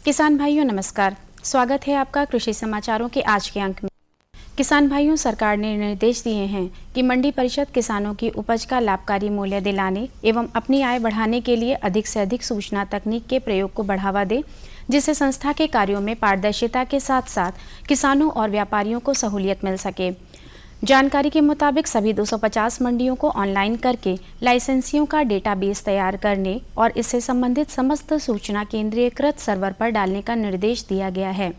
किसान भाइयों नमस्कार। स्वागत है आपका कृषि समाचारों के आज के अंक में। किसान भाइयों, सरकार ने निर्देश दिए हैं कि मंडी परिषद किसानों की उपज का लाभकारी मूल्य दिलाने एवं अपनी आय बढ़ाने के लिए अधिक से अधिक सूचना तकनीक के प्रयोग को बढ़ावा दे, जिससे संस्था के कार्यों में पारदर्शिता के साथ साथ किसानों और व्यापारियों को सहूलियत मिल सके। जानकारी के मुताबिक सभी 250 मंडियों को ऑनलाइन करके लाइसेंसियों का डेटाबेस तैयार करने और इससे संबंधित समस्त सूचना केंद्रीयकृत सर्वर पर डालने का निर्देश दिया गया है।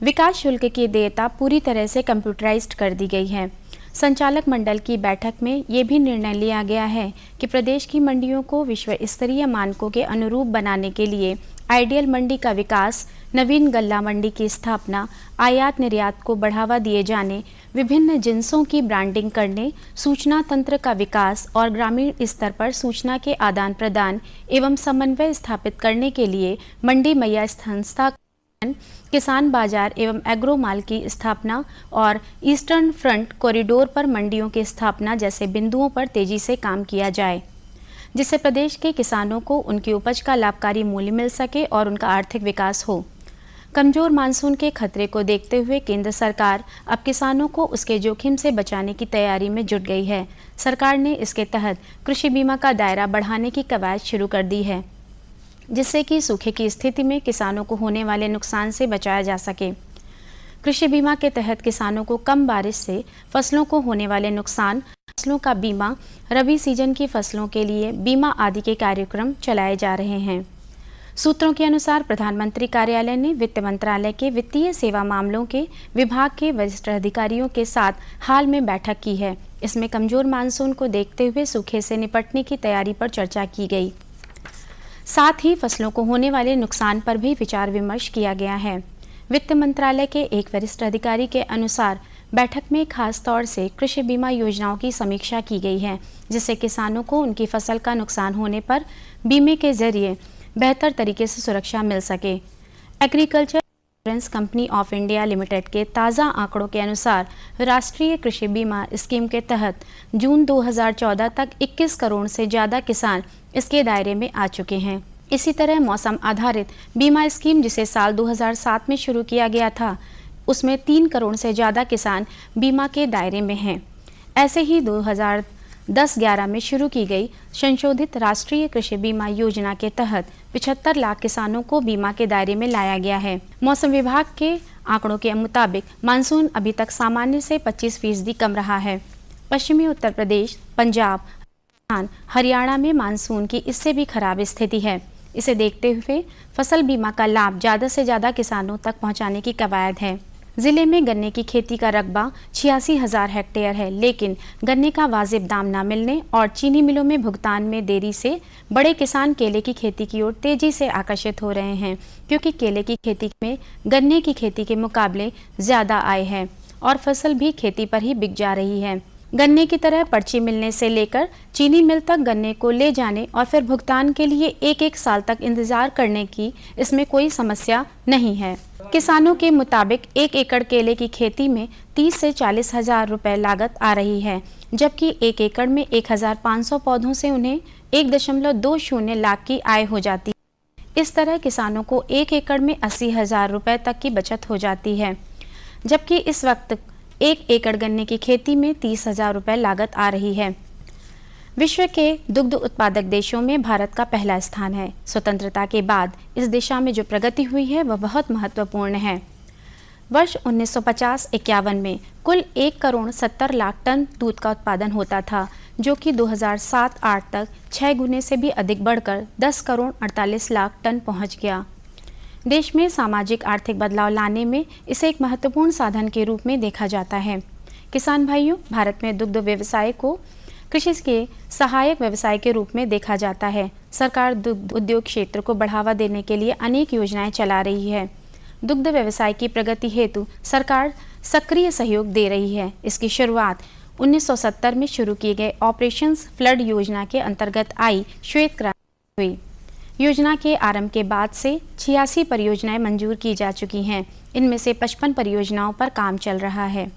विकास शुल्क की देयता पूरी तरह से कंप्यूटराइज्ड कर दी गई है। संचालक मंडल की बैठक में ये भी निर्णय लिया गया है कि प्रदेश की मंडियों को विश्व स्तरीय मानकों के अनुरूप बनाने के लिए आइडियल मंडी का विकास, नवीन गल्ला मंडी की स्थापना, आयात निर्यात को बढ़ावा दिए जाने, विभिन्न जिन्सों की ब्रांडिंग करने, सूचना तंत्र का विकास और ग्रामीण स्तर पर सूचना के आदान प्रदान एवं समन्वय स्थापित करने के लिए मंडी मैया संस्था, किसान बाजार एवं एग्रो माल की स्थापना और ईस्टर्न फ्रंट कॉरिडोर पर मंडियों की स्थापना जैसे बिंदुओं पर तेजी से काम किया जाए, जिससे प्रदेश के किसानों को उनकी उपज का लाभकारी मूल्य मिल सके और उनका आर्थिक विकास हो। कमजोर मानसून के खतरे को देखते हुए केंद्र सरकार अब किसानों को उसके जोखिम से बचाने की तैयारी में जुट गई है। सरकार ने इसके तहत कृषि बीमा का दायरा बढ़ाने की कवायद शुरू कर दी है, जिससे कि सूखे की स्थिति में किसानों को होने वाले नुकसान से बचाया जा सके। कृषि बीमा के तहत किसानों को कम बारिश से फसलों को होने वाले नुकसान, फसलों का बीमा, रबी सीजन की फसलों के लिए बीमा आदि के कार्यक्रम चलाए जा रहे हैं। सूत्रों के अनुसार प्रधानमंत्री कार्यालय ने वित्त मंत्रालय के वित्तीय सेवा मामलों के विभाग के वरिष्ठ अधिकारियों के साथ हाल में बैठक की है। इसमें कमजोर मानसून को देखते हुए सूखे से निपटने की तैयारी पर चर्चा की गई। साथ ही फसलों को होने वाले नुकसान पर भी विचार विमर्श किया गया है। वित्त मंत्रालय के एक वरिष्ठ अधिकारी के अनुसार बैठक में खास तौर से कृषि बीमा योजनाओं की समीक्षा की गई है, जिससे किसानों को उनकी फसल का नुकसान होने पर बीमे के जरिए बेहतर तरीके से सुरक्षा मिल सके। Agriculture insurance company of India limited के ताज़ा आंकड़ों के अनुसार राष्ट्रीय कृषि बीमा स्कीम के तहत जून 2014 तक 21 करोड़ से ज़्यादा किसान इसके दायरे में आ चुके हैं। इसी तरह मौसम आधारित बीमा स्कीम, जिसे साल 2007 में शुरू किया गया था, उसमें 3 करोड़ से ज़्यादा किसान बीमा के दायरे में हैं। ऐसे ही 2010-11 में शुरू की गई संशोधित राष्ट्रीय कृषि बीमा योजना के तहत 75 लाख किसानों को बीमा के दायरे में लाया गया है। मौसम विभाग के आंकड़ों के मुताबिक मानसून अभी तक सामान्य से 25% कम रहा है। पश्चिमी उत्तर प्रदेश, पंजाब, हरियाणा में मानसून की इससे भी खराब स्थिति है। इसे देखते हुए फसल बीमा का लाभ ज़्यादा से ज़्यादा किसानों तक पहुंचाने की कवायद है। जिले में गन्ने की खेती का रकबा 86,000 हेक्टेयर है, लेकिन गन्ने का वाजिब दाम न मिलने और चीनी मिलों में भुगतान में देरी से बड़े किसान केले की खेती की ओर तेजी से आकर्षित हो रहे हैं, क्योंकि केले की खेती में गन्ने की खेती के मुकाबले ज़्यादा आय है और फसल भी खेती पर ही बिक जा रही है। गन्ने की तरह पर्ची मिलने से लेकर चीनी मिल तक गन्ने को ले जाने और फिर भुगतान के लिए एक साल तक इंतजार करने की इसमें कोई समस्या नहीं है। किसानों के मुताबिक 1 एकड़ केले की खेती में 30 से 40 हजार रुपए लागत आ रही है, जबकि 1 एकड़ में 1,500 पौधों से उन्हें 1.20 लाख की आय हो जाती है। इस तरह किसानों को 1 एकड़ में 80,000 रुपए तक की बचत हो जाती है, जबकि इस वक्त 1 एकड़ गन्ने की खेती में 30,000 रुपए लागत आ रही है। विश्व के दुग्ध उत्पादक देशों में भारत का पहला स्थान है। स्वतंत्रता के बाद इस दिशा में जो प्रगति हुई है वह बहुत महत्वपूर्ण है। वर्ष 1950-51 में कुल 1 करोड़ 70 लाख टन दूध का उत्पादन होता था, जो कि 2007-8 तक 6 गुने से भी अधिक बढ़कर 10 करोड़ 48 लाख टन पहुंच गया। देश में सामाजिक आर्थिक बदलाव लाने में इसे एक महत्वपूर्ण साधन के रूप में देखा जाता है। किसान भाइयों, भारत में दुग्ध व्यवसाय को कृषि के सहायक व्यवसाय के रूप में देखा जाता है। सरकार दुग्ध उद्योग क्षेत्र को बढ़ावा देने के लिए अनेक योजनाएं चला रही है। दुग्ध व्यवसाय की प्रगति हेतु सरकार सक्रिय सहयोग दे रही है। इसकी शुरुआत 1970 में शुरू किए गए ऑपरेशन फ्लड योजना के अंतर्गत आई श्वेत क्रांति हुई। योजना के आरंभ के बाद से 86 परियोजनाएं मंजूर की जा चुकी हैं। इनमें से 55 परियोजनाओं पर काम चल रहा है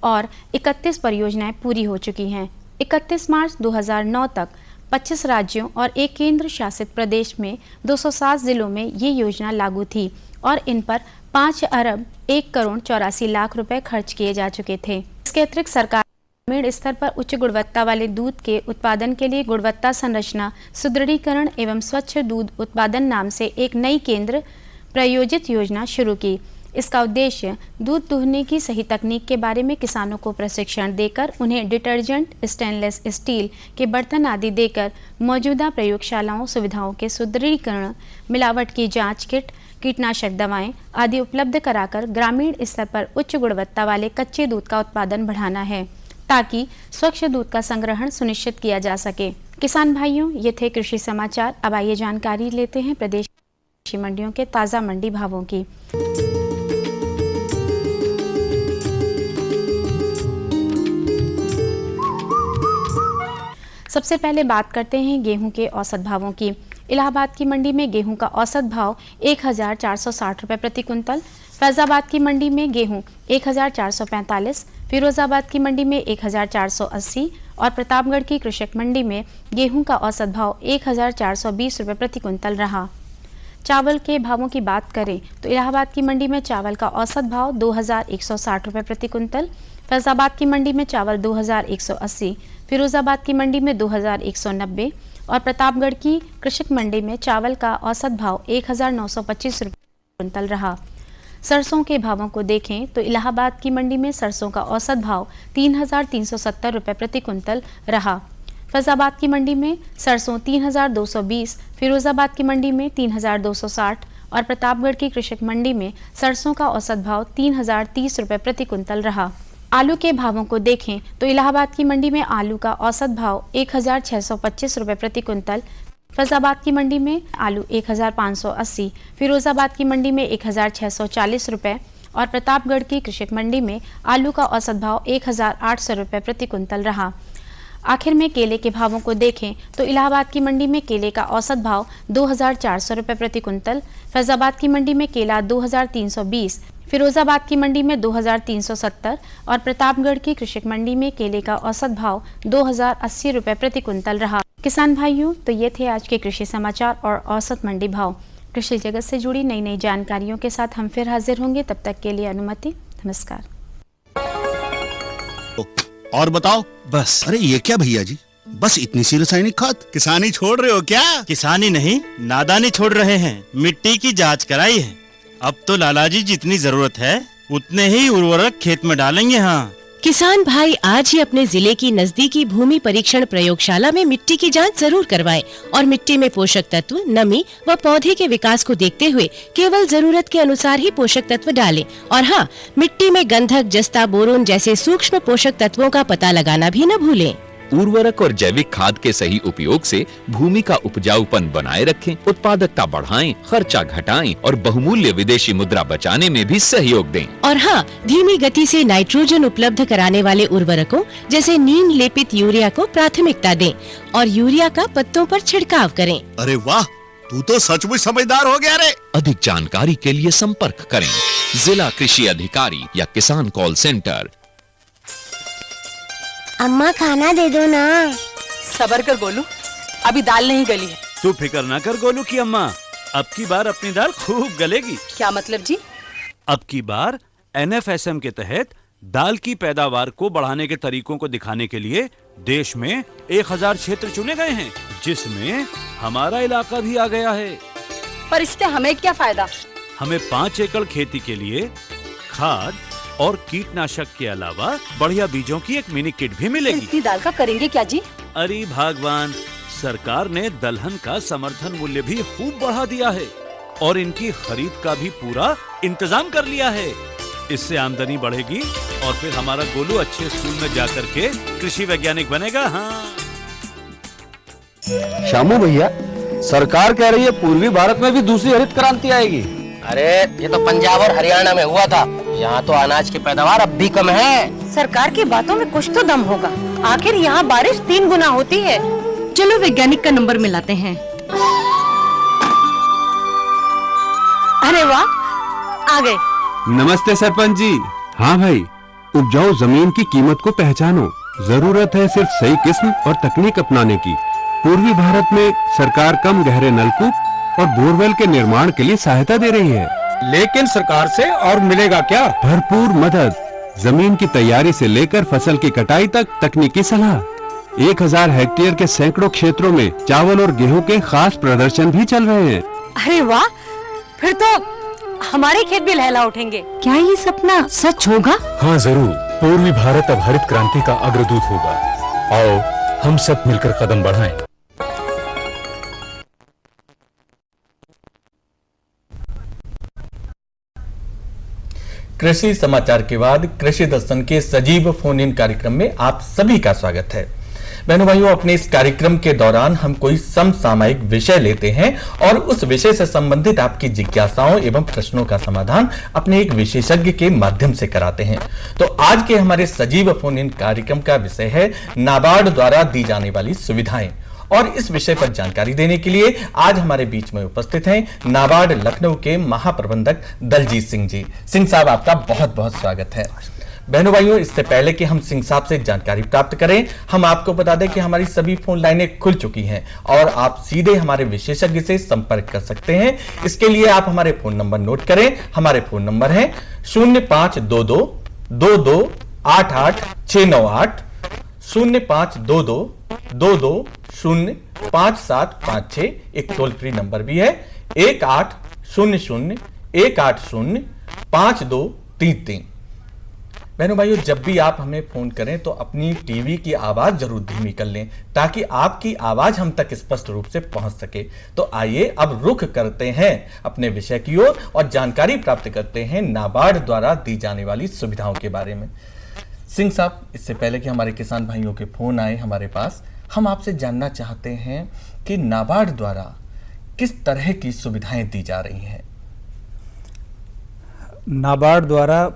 और 31 परियोजनाएं पूरी हो चुकी हैं। 31 मार्च 2009 तक 25 राज्यों और एक केंद्र शासित प्रदेश में 207 जिलों में ये योजना लागू थी और इन पर 5 अरब 1 करोड़ 84 लाख रुपए खर्च किए जा चुके थे। इसके अतिरिक्त सरकार ग्रामीण स्तर पर उच्च गुणवत्ता वाले दूध के उत्पादन के लिए गुणवत्ता संरचना सुदृढ़ीकरण एवं स्वच्छ दूध उत्पादन नाम से एक नई केंद्र प्रायोजित योजना शुरू की। इसका उद्देश्य दूध दूहने की सही तकनीक के बारे में किसानों को प्रशिक्षण देकर उन्हें डिटर्जेंट, स्टेनलेस स्टील के बर्तन आदि देकर मौजूदा प्रयोगशालाओं सुविधाओं के सुदृढ़ीकरण, मिलावट की जांच किट, कीटनाशक दवाएं आदि उपलब्ध कराकर ग्रामीण स्तर पर उच्च गुणवत्ता वाले कच्चे दूध का उत्पादन बढ़ाना है ताकि स्वच्छ दूध का संग्रहण सुनिश्चित किया जा सके। किसान भाइयों, ये थे कृषि समाचार। अब आइए जानकारी लेते हैं प्रदेश कृषि मंडियों के ताजा मंडी भावों की। सबसे पहले बात करते हैं गेहूं के औसत भावों की। इलाहाबाद की मंडी में गेहूं का औसत भाव 1460 रुपए प्रति कुंतल, फैजाबाद की मंडी में गेहूं 1445, फिरोजाबाद की मंडी में 1480 और प्रतापगढ़ की कृषक मंडी में गेहूं का औसत भाव 1420 रुपए प्रति कुंतल रहा। चावल के भावों की बात करें तो इलाहाबाद की मंडी में चावल का औसत भाव 2160 रुपए प्रति कुंतल, फैजाबाद की मंडी में चावल 2180, फिरोजाबाद की मंडी में 2190 और प्रतापगढ़ की कृषक मंडी में चावल का औसत भाव 1925 रुपए कुंतल रहा। सरसों के भावों को देखें तो इलाहाबाद की मंडी में सरसों का औसत भाव 3370 रुपए प्रति कुंतल रहा। फैजाबाद की मंडी में सरसों 3220, फिरोजाबाद की मंडी में 3260 और प्रतापगढ़ की कृषक मंडी में सरसों का औसत भाव 3030 रुपए प्रति कुंतल रहा। आलू के भावों को देखें तो इलाहाबाद की मंडी में आलू का औसत भाव 1625 रुपए प्रति कुंतल, फैजाबाद की मंडी में आलू 1580, फिरोजाबाद की मंडी में 1640 रुपए और प्रतापगढ़ की कृषक मंडी में आलू का औसत भाव 1800 रुपए प्रति कुंतल रहा। आखिर में केले के भावों को देखें तो इलाहाबाद की मंडी में केले का औसत भाव 2400 रुपए प्रति कुंतल, फैजाबाद की मंडी में केला 2320, फिरोजाबाद की मंडी में 2370 और प्रतापगढ़ की कृषक मंडी में केले का औसत भाव 2080 रुपए प्रति कुंतल रहा। किसान भाइयों, तो ये थे आज के कृषि समाचार और औसत मंडी भाव। कृषि जगत से जुड़ी नई नई जानकारियों के साथ हम फिर हाजिर होंगे। तब तक के लिए अनुमति, नमस्कार। और बताओ। बस। अरे ये क्या भैया जी, बस इतनी सी रासायनिक खाद? किसानी छोड़ रहे हो क्या? किसानी नहीं, नादानी छोड़ रहे हैं। मिट्टी की जांच कराई है। अब तो लालाजी जितनी जरूरत है उतने ही उर्वरक खेत में डालेंगे। हाँ किसान भाई, आज ही अपने जिले की नजदीकी भूमि परीक्षण प्रयोगशाला में मिट्टी की जांच जरूर करवाएं और मिट्टी में पोषक तत्व, नमी व पौधे के विकास को देखते हुए केवल जरूरत के अनुसार ही पोषक तत्व डालें। और हाँ, मिट्टी में गंधक, जस्ता, बोरोन जैसे सूक्ष्म पोषक तत्वों का पता लगाना भी न भूलें। उर्वरक और जैविक खाद के सही उपयोग से भूमि का उपजाऊपन बनाए रखें, उत्पादकता बढ़ाएं, खर्चा घटाएं और बहुमूल्य विदेशी मुद्रा बचाने में भी सहयोग दें। और हाँ, धीमी गति से नाइट्रोजन उपलब्ध कराने वाले उर्वरकों जैसे नीम लेपित यूरिया को प्राथमिकता दें और यूरिया का पत्तों पर छिड़काव करें। अरे वाह, तू तो सचमुच समझदार हो गया रे। अधिक जानकारी के लिए संपर्क करें जिला कृषि अधिकारी या किसान कॉल सेंटर। अम्मा खाना दे दो ना। सबर कर गोलू, अभी दाल नहीं गली है। तू फिक्र ना कर गोलू की अम्मा, अब की बार अपनी दाल खूब गलेगी। क्या मतलब जी? अब की बार NFSM के तहत दाल की पैदावार को बढ़ाने के तरीकों को दिखाने के लिए देश में 1000 क्षेत्र चुने गए हैं, जिसमें हमारा इलाका भी आ गया है। पर इससे हमें क्या फायदा? हमें 5 एकड़ खेती के लिए खाद और कीटनाशक के अलावा बढ़िया बीजों की एक मिनी किट भी मिलेगी। इतनी दाल का करेंगे क्या जी? अरे भगवान, सरकार ने दलहन का समर्थन मूल्य भी खूब बढ़ा दिया है और इनकी खरीद का भी पूरा इंतजाम कर लिया है। इससे आमदनी बढ़ेगी और फिर हमारा गोलू अच्छे स्कूल में जा करके कृषि वैज्ञानिक बनेगा। हाँ शामू भैया, सरकार कह रही है पूर्वी भारत में भी दूसरी हरित क्रांति आएगी। अरे ये तो पंजाब और हरियाणा में हुआ था, यहाँ तो अनाज की पैदावार अब भी कम है। सरकार की बातों में कुछ तो दम होगा, आखिर यहाँ बारिश 3 गुना होती है। चलो वैज्ञानिक का नंबर मिलाते हैं। अरे वाह, आ गए। नमस्ते सरपंच जी। हाँ भाई, उपजाऊ जमीन की कीमत को पहचानो। जरूरत है सिर्फ सही किस्म और तकनीक अपनाने की। पूर्वी भारत में सरकार कम गहरे नलकूप और बोरवेल के निर्माण के लिए सहायता दे रही है। लेकिन सरकार से और मिलेगा क्या? भरपूर मदद, जमीन की तैयारी से लेकर फसल की कटाई तक तकनीकी सलाह। 1000 हेक्टेयर के सैकड़ों क्षेत्रों में चावल और गेहूं के खास प्रदर्शन भी चल रहे हैं। अरे वाह, फिर तो हमारे खेत भी लहला उठेंगे। क्या ये सपना सच होगा? हाँ जरूर, पूर्वी भारत अब हरित क्रांति का अग्रदूत होगा। आओ हम सब मिलकर कदम बढ़ाएं। कृषि समाचार के बाद कृषि दर्शन के सजीव फोन इन कार्यक्रम में आप सभी का स्वागत है। बहनों भाइयों, अपने इस कार्यक्रम के दौरान हम कोई समसामयिक विषय लेते हैं और उस विषय से संबंधित आपकी जिज्ञासाओं एवं प्रश्नों का समाधान अपने एक विशेषज्ञ के माध्यम से कराते हैं। तो आज के हमारे सजीव फोन इन कार्यक्रम का विषय है नाबार्ड द्वारा दी जाने वाली सुविधाएं। और इस विषय पर जानकारी देने के लिए आज हमारे बीच में उपस्थित हैं नाबार्ड लखनऊ के महाप्रबंधक दलजीत सिंह जी। सिंह साहब, आपका बहुत बहुत स्वागत है। बहनों भाइयों, इससे पहले कि हम सिंह साहब से जानकारी प्राप्त करें, हम आपको बता दें कि हमारी सभी फोन लाइनें खुल चुकी हैं और आप सीधे हमारे विशेषज्ञ से संपर्क कर सकते हैं। इसके लिए आप हमारे फोन नंबर नोट करें। हमारे फोन नंबर है 0522 22 88 698, 0522 22 05756। एक टोल फ्री नंबर भी है 1800 180 5233। बहनों भाइयों, जब भी आप हमें फोन करें तो अपनी टीवी की आवाज जरूर धीमी कर लें ताकि आपकी आवाज हम तक स्पष्ट रूप से पहुंच सके। तो आइए अब रुख करते हैं अपने विषय की ओर और जानकारी प्राप्त करते हैं नाबार्ड द्वारा दी जाने वाली सुविधाओं के बारे में। सिंह साहब, इससे पहले कि हमारे किसान भाइयों के फोन आए हमारे पास, हम आपसे जानना चाहते हैं कि नाबार्ड द्वारा किस तरह की सुविधाएं दी जा रही हैं। नाबार्ड द्वारा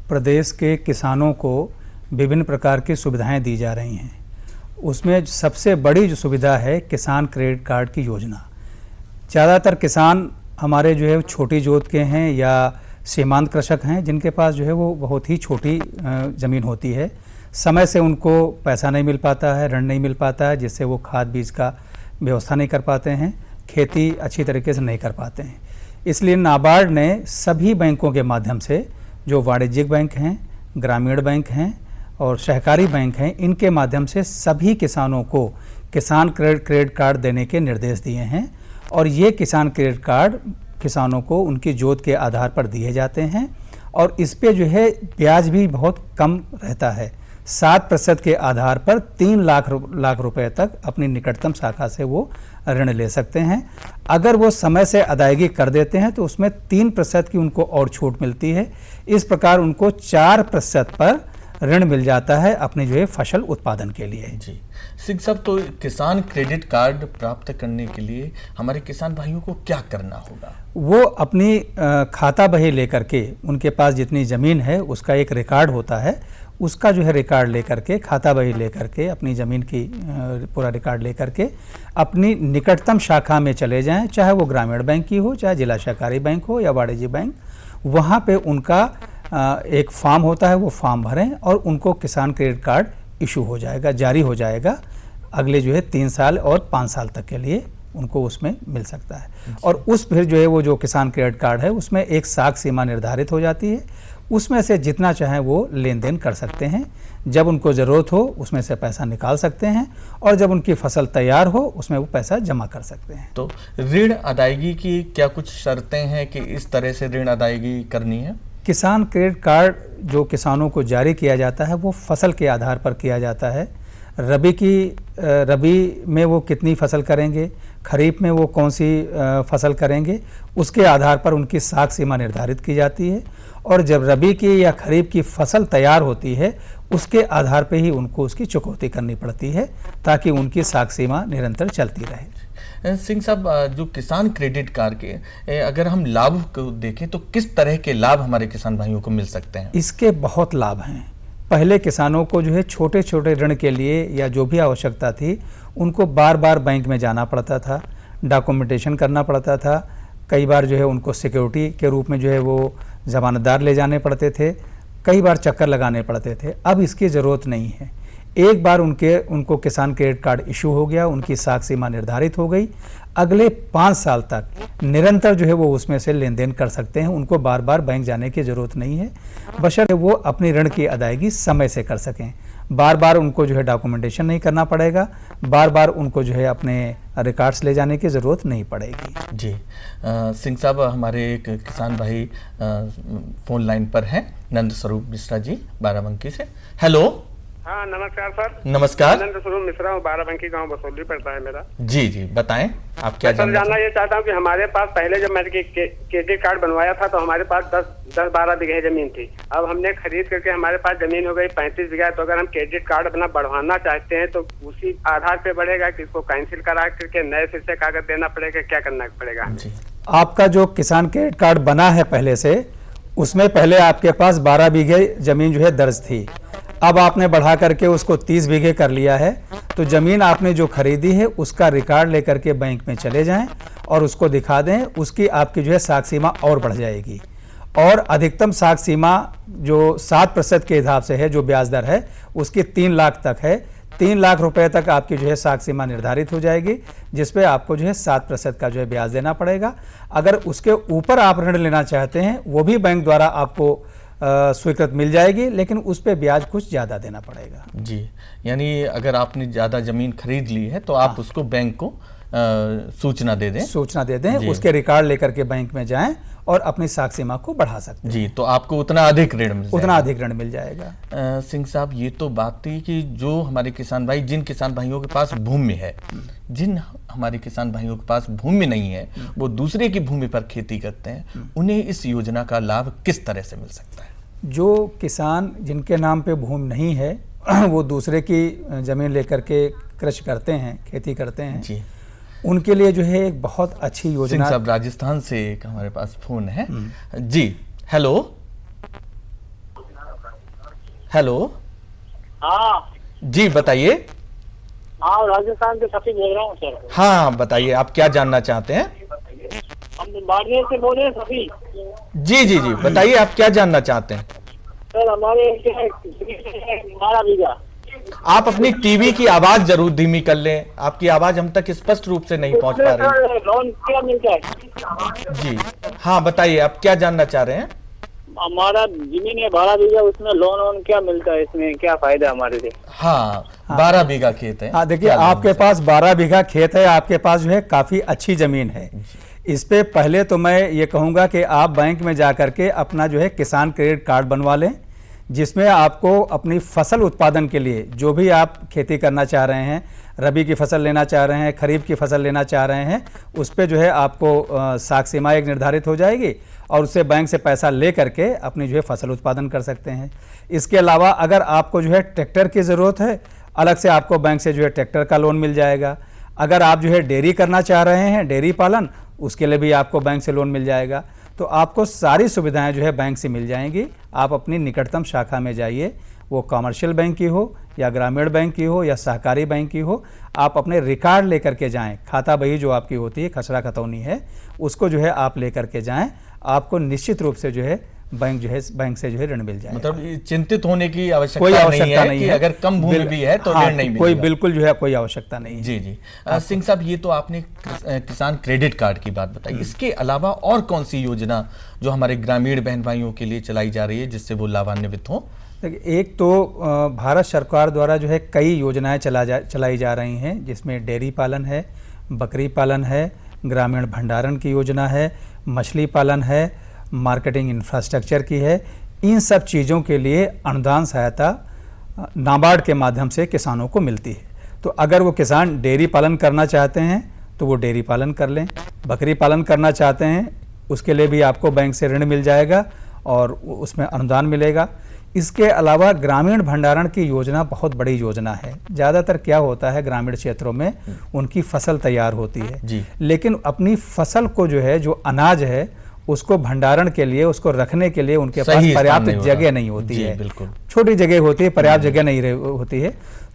प्रदेश के किसानों को विभिन्न प्रकार की सुविधाएं दी जा रही हैं। उसमें सबसे बड़ी जो सुविधा है किसान क्रेडिट कार्ड की योजना। ज़्यादातर किसान हमारे जो है छोटी जोत के हैं या सीमांत कृषक हैं, जिनके पास जो है वो बहुत ही छोटी ज़मीन होती है। समय से उनको पैसा नहीं मिल पाता है, ऋण नहीं मिल पाता है, जिससे वो खाद बीज का व्यवस्था नहीं कर पाते हैं, खेती अच्छी तरीके से नहीं कर पाते हैं। इसलिए नाबार्ड ने सभी बैंकों के माध्यम से, जो वाणिज्यिक बैंक हैं, ग्रामीण बैंक हैं और सहकारी बैंक हैं, इनके माध्यम से सभी किसानों को किसान क्रेडिट कार्ड देने के निर्देश दिए हैं। और ये किसान क्रेडिट कार्ड किसानों को उनकी जोत के आधार पर दिए जाते हैं और इस पे जो है ब्याज भी बहुत कम रहता है। 7% के आधार पर 3 लाख रुपए तक अपनी निकटतम शाखा से वो ऋण ले सकते हैं। अगर वो समय से अदायगी कर देते हैं तो उसमें 3% की उनको और छूट मिलती है। इस प्रकार उनको 4% पर ऋण मिल जाता है अपने जो है फसल उत्पादन के लिए। जी सिंह साहब, तो किसान क्रेडिट कार्ड प्राप्त करने के लिए हमारे किसान भाइयों को क्या करना होगा? वो अपनी खाता बही लेकर के, उनके पास जितनी ज़मीन है उसका एक रिकॉर्ड होता है, उसका जो है रिकॉर्ड लेकर के, खाता बही लेकर के, अपनी ज़मीन की पूरा रिकॉर्ड लेकर के अपनी निकटतम शाखा में चले जाएं, चाहे वो ग्रामीण बैंक की हो, चाहे जिला सहकारी बैंक हो या वाणिज्य बैंक। वहाँ पे उनका एक फॉर्म होता है, वो फॉर्म भरें और उनको किसान क्रेडिट कार्ड इशू हो जाएगा, जारी हो जाएगा। अगले जो है 3 साल और 5 साल तक के लिए उनको उसमें मिल सकता है। और उस फिर जो है वो जो किसान क्रेडिट कार्ड है उसमें एक साख सीमा निर्धारित हो जाती है, उसमें से जितना चाहें वो लेन देन कर सकते हैं। जब उनको ज़रूरत हो उसमें से पैसा निकाल सकते हैं और जब उनकी फसल तैयार हो उसमें वो पैसा जमा कर सकते हैं। तो ऋण अदायगी की क्या कुछ शर्तें हैं कि इस तरह से ऋण अदायगी करनी है? किसान क्रेडिट कार्ड जो किसानों को जारी किया जाता है वो फसल के आधार पर किया जाता है। रबी में वो कितनी फसल करेंगे, खरीफ में वो कौन सी फसल करेंगे, उसके आधार पर उनकी साख सीमा निर्धारित की जाती है। और जब रबी की या खरीफ की फसल तैयार होती है उसके आधार पर ही उनको उसकी चुकौती करनी पड़ती है ताकि उनकी साख सीमा निरंतर चलती रहे। सिंह साहब, जो किसान क्रेडिट कार्ड के अगर हम लाभ को देखें तो किस तरह के लाभ हमारे किसान भाइयों को मिल सकते हैं? इसके बहुत लाभ हैं। पहले किसानों को जो है छोटे छोटे ऋण के लिए या जो भी आवश्यकता थी उनको बार बार बैंक में जाना पड़ता था, डॉक्यूमेंटेशन करना पड़ता था। कई बार जो है उनको सिक्योरिटी के रूप में जो है वो जमानतदार ले जाने पड़ते थे, कई बार चक्कर लगाने पड़ते थे। अब इसकी ज़रूरत नहीं है। एक बार उनको किसान क्रेडिट कार्ड इशू हो गया, उनकी साख सीमा निर्धारित हो गई, अगले 5 साल तक निरंतर जो है वो उसमें से लेन देन कर सकते हैं। उनको बार बार बैंक जाने की जरूरत नहीं है, बशर्ते वो अपनी ऋण की अदायगी समय से कर सकें। बार बार उनको जो है डॉक्यूमेंटेशन नहीं करना पड़ेगा, बार बार उनको जो है अपने रिकॉर्ड्स ले जाने की ज़रूरत नहीं पड़ेगी। जी सिंह साहब, हमारे एक किसान भाई फोन लाइन पर हैं, नंद स्वरूप मिश्रा जी बाराबंकी से। हेलो। हाँ नमस्कार सर। नमस्कार। नंद स्वरूप मिश्रा हूँ, बाराबंकी गांव बसोली पड़ता है मेरा। जी जी बताएं, आप क्या जानना ये चाहता हूँ कि हमारे पास पहले जब मैंने क्रेडिट कार्ड बनवाया था तो हमारे पास 10-12 बीघे जमीन थी। अब हमने खरीद करके हमारे पास जमीन हो गई 35 बीघा। तो अगर हम क्रेडिट कार्ड अपना बढ़वाना चाहते हैं तो उसी आधार पे बढ़ेगा कि इसको कैंसिल करा करके नए फिर से कागज देना पड़ेगा, क्या करना पड़ेगा? आपका जो किसान क्रेडिट कार्ड बना है पहले से, उसमें पहले आपके पास 12 बीघे जमीन जो है दर्ज थी। अब आपने बढ़ा करके उसको 30 बीघे कर लिया है, तो जमीन आपने जो खरीदी है उसका रिकॉर्ड लेकर के बैंक में चले जाएं और उसको दिखा दें। उसकी आपकी जो है साख सीमा और बढ़ जाएगी, और अधिकतम साख सीमा जो 7% के हिसाब से है, जो ब्याज दर है उसकी 3 लाख तक है। 3 लाख रुपए तक आपकी जो है साख सीमा निर्धारित हो जाएगी, जिसपे आपको जो है 7% का जो है ब्याज देना पड़ेगा। अगर उसके ऊपर आप ऋण लेना चाहते हैं वो भी बैंक द्वारा आपको स्वीकृत मिल जाएगी, लेकिन उस पे ब्याज कुछ ज़्यादा देना पड़ेगा। जी, यानी अगर आपने ज़्यादा ज़मीन खरीद ली है तो आप उसको बैंक को सूचना दे दें, उसके रिकॉर्ड लेकर के बैंक में जाएं और अपनी साख सीमा को बढ़ा सकते हैं। जी, तो आपको उतना अधिक ऋण मिल जाएगा। सिंह साहब, ये तो बात थी कि जो हमारे किसान भाई, जिन किसान भाइयों के पास भूमि है, जिन हमारे किसान भाइयों के पास भूमि नहीं है, वो दूसरे की भूमि पर खेती करते हैं, उन्हें इस योजना का लाभ किस तरह से मिल सकता है? जो किसान जिनके नाम पे भूमि नहीं है वो दूसरे की जमीन लेकर के कृषि करते हैं, खेती करते हैं जी, उनके लिए जो है एक बहुत अच्छी योजना। साहब राजस्थान से एक हमारे पास फोन है जी। हेलो। हाँ जी बताइए। हाँ राजस्थान से सफी बोल रहा हूँ सर। हाँ बताइए, आप क्या जानना चाहते हैं? हम बाड़मेर से बोल रहे हैं सफी। जी बताइए, आप क्या जानना चाहते हैं? सर हमारे 12 बीघा। आप अपनी टीवी की आवाज जरूर धीमी कर लें, आपकी आवाज हम तक स्पष्ट रूप से नहीं पहुंच पा रही। लोन क्या मिलता है? जी हाँ बताइए, आप क्या जानना चाह रहे हैं? हमारा जमीन है 12 बीघा, उसमें लोन क्या मिलता है, इसमें क्या फायदा हमारे लिए? हाँ 12 बीघा खेत है। हाँ देखिए, आपके पास 12 बीघा खेत है, आपके पास जो है काफी अच्छी जमीन है। इस पे पहले तो मैं ये कहूँगा कि आप बैंक में जा करके अपना जो है किसान क्रेडिट कार्ड बनवा लें, जिसमें आपको अपनी फसल उत्पादन के लिए जो भी आप खेती करना चाह रहे हैं, रबी की फसल लेना चाह रहे हैं, खरीफ की फसल लेना चाह रहे हैं, उस पे जो है आपको साख सीमा एक निर्धारित हो जाएगी और उससे बैंक से पैसा ले करके अपनी जो है फसल उत्पादन कर सकते हैं। इसके अलावा अगर आपको जो है ट्रैक्टर की ज़रूरत है, अलग से आपको बैंक से जो है ट्रैक्टर का लोन मिल जाएगा। अगर आप जो है डेयरी करना चाह रहे हैं, डेयरी पालन, उसके लिए भी आपको बैंक से लोन मिल जाएगा। तो आपको सारी सुविधाएं जो है बैंक से मिल जाएंगी। आप अपनी निकटतम शाखा में जाइए, वो कमर्शियल बैंक की हो या ग्रामीण बैंक की हो या सहकारी बैंक की हो, आप अपने रिकॉर्ड लेकर के जाएं। खाता बही जो आपकी होती है, खसरा खतौनी है, उसको जो है आप लेकर के जाएं। आपको निश्चित रूप से जो है बैंक से जो है ऋण मिल जाएगा। मतलब चिंतित होने की आवश्यकता नहीं है कि अगर कम भूमि भी है तो ऋण नहीं मिलेगा। कोई बिल्कुल जो है कोई आवश्यकता नहीं है। जी सिंह साहब, ये तो आपने किसान क्रेडिट कार्ड की बात बताई, इसके अलावा और कौन सी योजना जो हमारे ग्रामीण बहन भाइयों के लिए चलाई जा रही है जिससे वो लाभान्वित हो? एक तो भारत सरकार द्वारा जो है कई योजनाएं चलाई जा रही हैं, जिसमें डेयरी पालन है, बकरी पालन है, ग्रामीण भंडारण की योजना है, मछली पालन है, मार्केटिंग इंफ्रास्ट्रक्चर की है। इन सब चीज़ों के लिए अनुदान सहायता नाबार्ड के माध्यम से किसानों को मिलती है। तो अगर वो किसान डेयरी पालन करना चाहते हैं तो वो डेयरी पालन कर लें, बकरी पालन करना चाहते हैं उसके लिए भी आपको बैंक से ऋण मिल जाएगा और उसमें अनुदान मिलेगा। इसके अलावा ग्रामीण भंडारण की योजना बहुत बड़ी योजना है। ज़्यादातर क्या होता है, ग्रामीण क्षेत्रों में उनकी फसल तैयार होती है, लेकिन अपनी फसल को जो है, जो अनाज है, उसको भंडारण के लिए, उसको रखने के लिए उनके पास पर्याप्त जगह नहीं होती है। छोटी जगह होती है, पर्याप्त जगह नहीं होती है,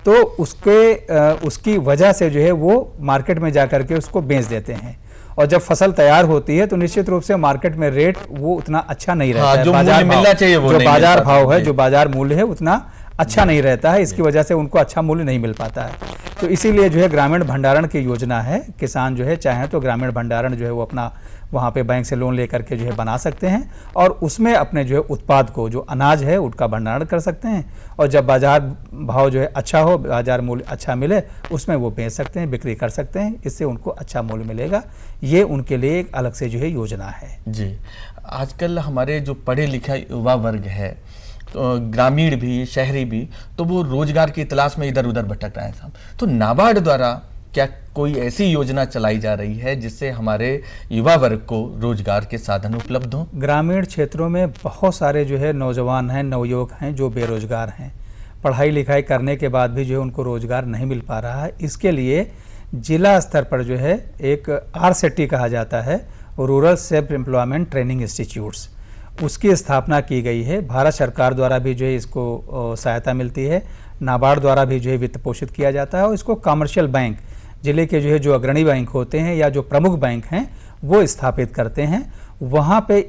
तो उसकी वजह से जो है वो मार्केट में जाकर के उसको बेच देते हैं। और जब फसल तैयार होती है तो निश्चित रूप से मार्केट में रेट वो उतना अच्छा नहीं रहता है। जो बाजार भाव है, जो बाजार मूल्य है उतना अच्छा नहीं रहता है, इसकी वजह से उनको अच्छा मूल्य नहीं मिल पाता है। तो इसीलिए जो है ग्रामीण भंडारण की योजना है, किसान जो है चाहें तो ग्रामीण भंडारण जो है वो अपना वहाँ पे बैंक से लोन लेकर के जो है बना सकते हैं और उसमें अपने जो है उत्पाद को, जो अनाज है उनका भंडारण कर सकते हैं और जब बाजार भाव जो है अच्छा हो, बाजार मूल्य अच्छा मिले, उसमें वो बेच सकते हैं, बिक्री कर सकते हैं, इससे उनको अच्छा मूल्य मिलेगा। ये उनके लिए एक अलग से जो है योजना है। जी, आजकल हमारे जो पढ़े लिखे युवा वर्ग है, तो ग्रामीण भी शहरी भी, तो वो रोजगार की तलाश में इधर उधर भटक रहे हैं साहब। तो नाबार्ड द्वारा क्या कोई ऐसी योजना चलाई जा रही है जिससे हमारे युवा वर्ग को रोजगार के साधन उपलब्ध हों? ग्रामीण क्षेत्रों में बहुत सारे जो है नौजवान हैं, नवयुवक हैं जो बेरोजगार हैं, पढ़ाई लिखाई करने के बाद भी जो है उनको रोजगार नहीं मिल पा रहा है। इसके लिए जिला स्तर पर जो है एक RSET कहा जाता है, rural self employment training institutes, उसकी स्थापना की गई है। भारत सरकार द्वारा भी जो है इसको सहायता मिलती है, नाबार्ड द्वारा भी जो है वित्त पोषित किया जाता है और इसको कमर्शियल बैंक, जिले के जो है जो अग्रणी बैंक होते हैं या जो प्रमुख बैंक हैं वो स्थापित करते हैं। वहाँ पे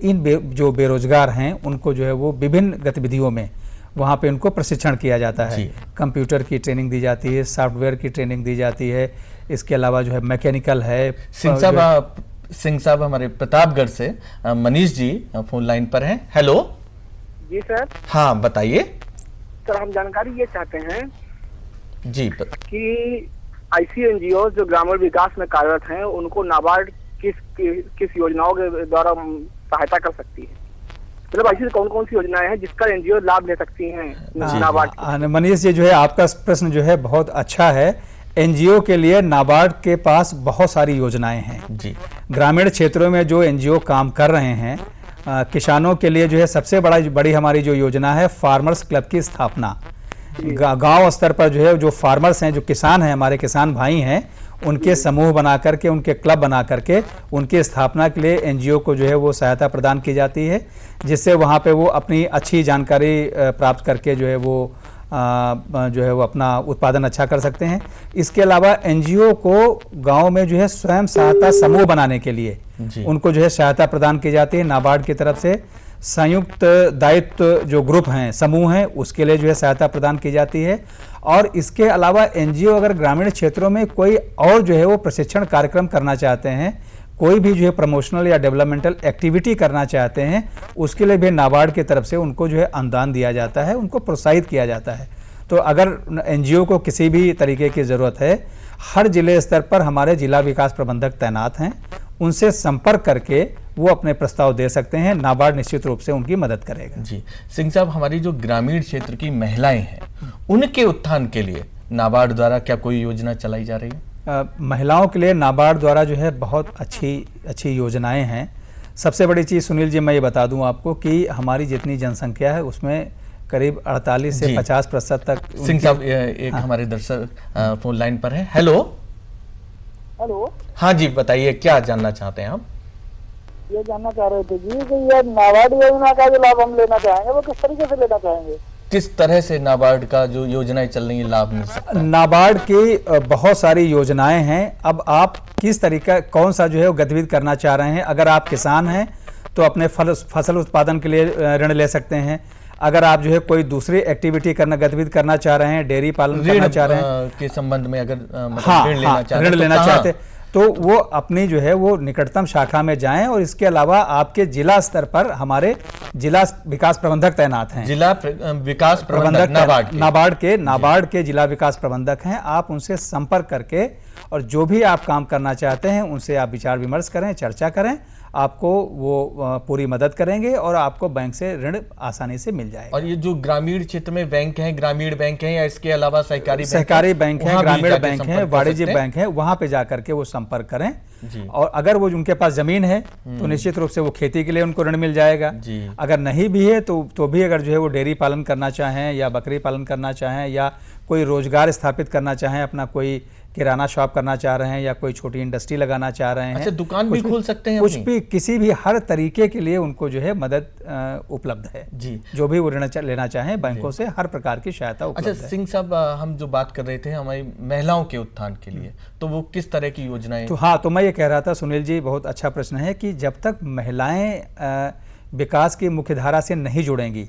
जो बेरोजगार हैं उनको जो है वो विभिन्न गतिविधियों में वहाँ पे उनको प्रशिक्षण किया जाता है। कंप्यूटर की ट्रेनिंग दी जाती है, सॉफ्टवेयर की ट्रेनिंग दी जाती है, इसके अलावा जो है मैकेनिकल है। सिंह साहब हमारे प्रतापगढ़ से मनीष जी फोन लाइन पर हैं। हेलो जी सर। हाँ बताइए सर, हम जानकारी ये चाहते हैं जी कि ICNGO जो ग्रामीण विकास में कार्यरत हैं उनको नाबार्ड किस योजनाओं के द्वारा सहायता कर सकती है? मतलब ऐसी कौन कौन सी योजनाएं हैं जिसका NGO लाभ ले सकती हैं नाबार्ड? मनीष जी, जो है आपका प्रश्न जो है बहुत अच्छा है। NGO के लिए नाबार्ड के पास बहुत सारी योजनाएं हैं जी। ग्रामीण क्षेत्रों में जो NGO काम कर रहे हैं, किसानों के लिए जो है सबसे बड़ी हमारी जो योजना है फार्मर्स क्लब की स्थापना। गांव स्तर पर जो है जो फार्मर्स हैं, जो किसान हैं, हमारे किसान भाई हैं, उनके समूह बना करके, उनके क्लब बना करके उनकी स्थापना के लिए NGO को जो है वो सहायता प्रदान की जाती है, जिससे वहाँ पे वो अपनी अच्छी जानकारी प्राप्त करके जो है वो अपना उत्पादन अच्छा कर सकते हैं। इसके अलावा NGO को गांव में जो है स्वयं सहायता समूह बनाने के लिए उनको जो है सहायता प्रदान की जाती है। नाबार्ड की तरफ से संयुक्त दायित्व जो ग्रुप हैं, समूह हैं, उसके लिए जो है सहायता प्रदान की जाती है। और इसके अलावा NGO अगर ग्रामीण क्षेत्रों में कोई और जो है वो प्रशिक्षण कार्यक्रम करना चाहते हैं, कोई भी जो है प्रमोशनल या डेवलपमेंटल एक्टिविटी करना चाहते हैं, उसके लिए भी नाबार्ड की तरफ से उनको जो है अनुदान दिया जाता है, उनको प्रोत्साहित किया जाता है। तो अगर NGO को किसी भी तरीके की ज़रूरत है, हर जिले स्तर पर हमारे जिला विकास प्रबंधक तैनात हैं, उनसे संपर्क करके वो अपने प्रस्ताव दे सकते हैं। नाबार्ड निश्चित रूप से उनकी मदद करेगा। जी सिंह साहब, हमारी जो ग्रामीण क्षेत्र की महिलाएं हैं उनके उत्थान के लिए नाबार्ड द्वारा क्या कोई योजना चलाई जा रही है? महिलाओं के लिए नाबार्ड द्वारा जो है बहुत अच्छी योजनाएं हैं। सबसे बड़ी चीज़ सुनील जी मैं ये बता दूं आपको कि हमारी जितनी जनसंख्या है उसमें करीब 48 से 50% तक। सिंह साहब एक हमारे दर्शक फोन लाइन पर है। हेलो हाँ जी बताइए, क्या जानना चाहते हैं आप? ये जानना चाह रहे थे जी कि ये नाबार्ड योजना का जो लाभ हम लेना चाहेंगे वो किस तरीके से लेना चाहेंगे? किस तरह से नाबार्ड का जो योजनाएं चल रही है लाभ मिल सकता है? नाबार्ड की बहुत सारी योजनाएं हैं। अब आप किस तरीका कौन सा जो है वो गतिविधि करना चाह रहे हैं? अगर आप किसान हैं तो अपने फसल उत्पादन के लिए ऋण ले सकते हैं। अगर आप जो है कोई दूसरी एक्टिविटी गतिविधि करना चाह रहे हैं, डेयरी पालन करना चाह रहे हैं के संबंध में अगर ऋण लेना चाहते तो वो अपनी जो है वो निकटतम शाखा में जाएं। और इसके अलावा आपके जिला स्तर पर हमारे जिला विकास प्रबंधक तैनात हैं। जिला विकास प्रबंधक नाबार्ड के जिला विकास प्रबंधक हैं। आप उनसे संपर्क करके और जो भी आप काम करना चाहते हैं उनसे आप विचार विमर्श करें, चर्चा करें, आपको वो पूरी मदद करेंगे और आपको बैंक से ऋण आसानी से मिल जाएगा। और ये जो ग्रामीण क्षेत्र में बैंक हैं, ग्रामीण बैंक हैं या इसके अलावा सहकारी बैंक हैं, ग्रामीण बैंक हैं, वाणिज्यिक बैंक हैं, वहां पे जाकर के वो संपर्क करें। और अगर वो उनके पास जमीन है तो निश्चित रूप से वो खेती के लिए उनको ऋण मिल जाएगा। अगर नहीं भी है तो भी अगर जो है वो डेयरी पालन करना चाहें या बकरी पालन करना चाहें या कोई रोजगार स्थापित करना चाहें, अपना कोई किराना शॉप करना चाह रहे हैं या कोई छोटी इंडस्ट्री लगाना चाह रहे हैं, अच्छा दुकान भी खोल सकते हैं, कुछ भी किसी भी हर तरीके के लिए उनको जो है मदद उपलब्ध है जी। जो भी वो ऋण लेना चाहें बैंकों से हर प्रकार की सहायता उपलब्ध है। अच्छा सिंह साहब, हम जो बात कर रहे थे हमारी महिलाओं के उत्थान के लिए, तो वो किस तरह की योजनाएं? तो मैं ये कह रहा था सुनील जी, बहुत अच्छा प्रश्न है कि जब तक महिलाएं विकास की मुख्य धारा से नहीं जुड़ेंगी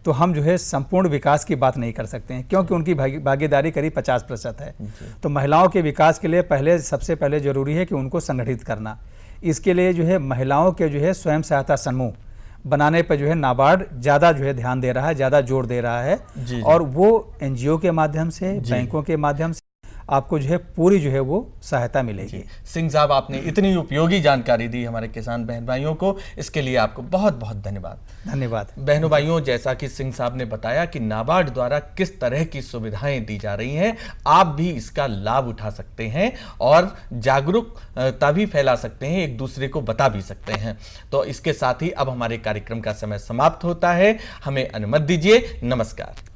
तो हम जो है संपूर्ण विकास की बात नहीं कर सकते हैं, क्योंकि उनकी भागीदारी करीब 50% है। तो महिलाओं के विकास के लिए सबसे पहले जरूरी है कि उनको संगठित करना। इसके लिए जो है महिलाओं के जो है स्वयं सहायता समूह बनाने पर जो है नाबार्ड ज़्यादा जो है ध्यान दे रहा है, ज़्यादा जोर दे रहा है। और वो एनजीओ के माध्यम से, बैंकों के माध्यम से आपको जो है पूरी जो है वो सहायता मिलेगी। सिंह साहब, आपने इतनी उपयोगी जानकारी दी हमारे किसान बहन भाइयों को, इसके लिए आपको बहुत बहुत धन्यवाद। धन्यवाद। बहनों भाइयों, जैसा कि सिंह साहब ने बताया कि नाबार्ड द्वारा किस तरह की सुविधाएं दी जा रही हैं, आप भी इसका लाभ उठा सकते हैं और जागरूकता भी फैला सकते हैं, एक दूसरे को बता भी सकते हैं। तो इसके साथ ही अब हमारे कार्यक्रम का समय समाप्त होता है, हमें अनुमति दीजिए। नमस्कार।